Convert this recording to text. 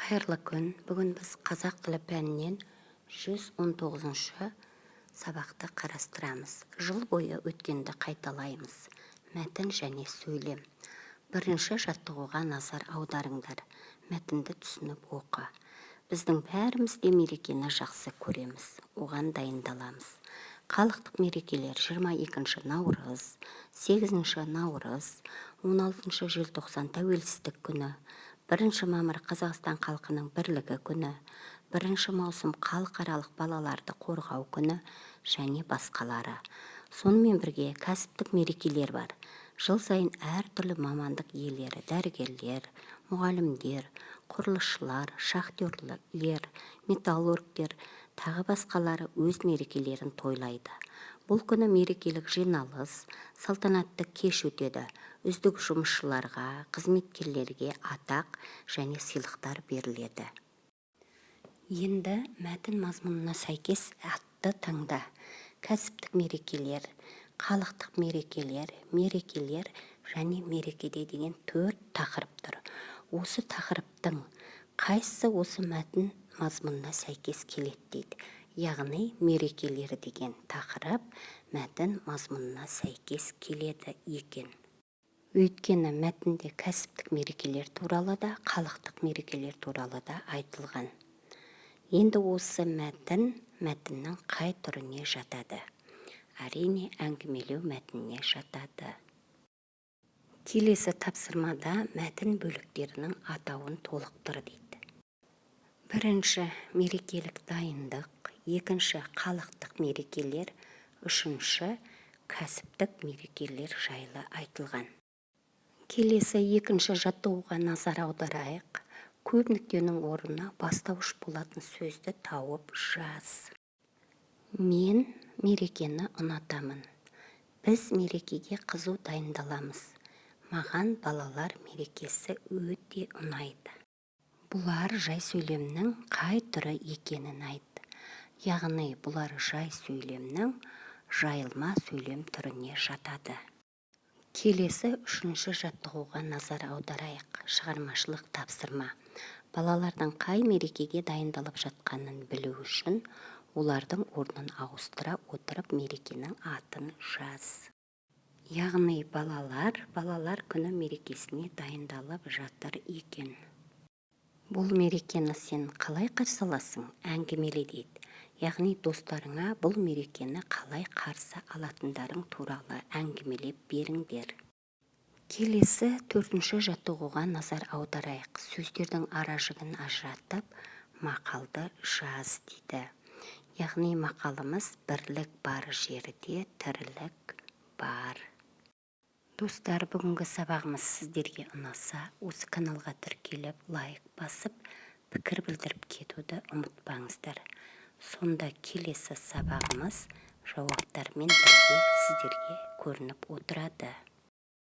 Қайырлы күн. Бүгін біз қазақ тілі пәнінен 119-шы сабақты қарастырамыз. Жыл бойы өткенді қайталаймыз. Мәтін және сөйлем. Бірінші жаттығуға назар аударыңдар. Мәтінді түсініп оқы. Біздің бәріміз де мерекені жақсы көреміз. Оған дайындаламыз. Халықтық мерекелер 22 наурыз, 8 наурыз, 16 желтоқсан тәуелсіздік күні, 1 мамыр Қазақстан халқының бірлігі күні, 1 маусым халықаралық балаларды қорғау күні және басқалары. Сонымен бірге кәсіптік мерекелер бар. Жыл сайын әртүрлі мамандық иелері, дәрігерлер, мұғалімдер, құрылысшылар, шахтерлер, металлургтер, тағы басқалары өз мерекелерін тойлайды. Бұл күні мерекелік жиналыс, салтанатты кеш өтеді. Үздік жұмысшыларға, қызметкерлерге атақ және сыйлықтар беріледі. Енді мәтін мазмұнына сәйкес атты таңда. Кәсіптік мерекелер, халықтық мерекелер және мерекеде деген 4 тақырып тұр. Осы тақырыптың қайсысы осы мәтін мазмұнына сәйкес келеді дейді. Яғни мерекелер деген тақырып мәтін мазмұнына сәйкес келеді екен. Өйткені мәтінде кәсіптік мерекелер туралы да, халықтық мерекелер туралы да айтылған. Енді осы мәтіннің қай түріне жатады? Әрине, әңгімелеу мәтініне жатады. Келесі тапсырмада мәтін бөліктерінің атауын толықтыр дейді. 1. мерекелік дайындық, 2. халықтық мерекелер, 3. кәсіптік мерекелер жайлы айтылған. Келесі 2. жаттығуға назар аударайық. Көп нүктенің орнына бастауыш болатын сөзді тауып жаз. Мен мерекені ұнатамын. Біз мерекеге қызу дайындаламыз. Маған балалар мерекесі өте ұнайды. Бұлар жай сөйлемнің қай түрі екенін айт. Яғни бұлар жай сөйлемнің жайылма сөйлем түріне жатады. Келесі 3. жаттығуға назар аударайық. Шығармашылық тапсырма. Балалардың қай мерекеге дайындалып жатқанын білу үшін олардың орнын ауыстыра отырып мерекенің атын жаз. Яғни балалар күні мерекесіне дайындалып жатыр екен. Бұл мерекені сен қалай қарсы аласың? Әңгімеле дейді. Яғни достарыңа бұл мерекені қалай қарсы алатындарың туралы әңгімелеп беріңдер. Келесі 4. жаттығуға назар аударайық. Сөздердің аражігін ажыратып, мақалды жаз дейді. Яғни мақалымыз бірлік бар жерде тірлік бар. Достар, бүгінгі сабағымыз сіздерге ұнаса, осы каналға тіркеліп, лайк басып, пікір білдіріп кетуді ұмытпаңыздар. Сонда келесі сабағымыз жауаптармен бірге сіздерге көрініп отырады.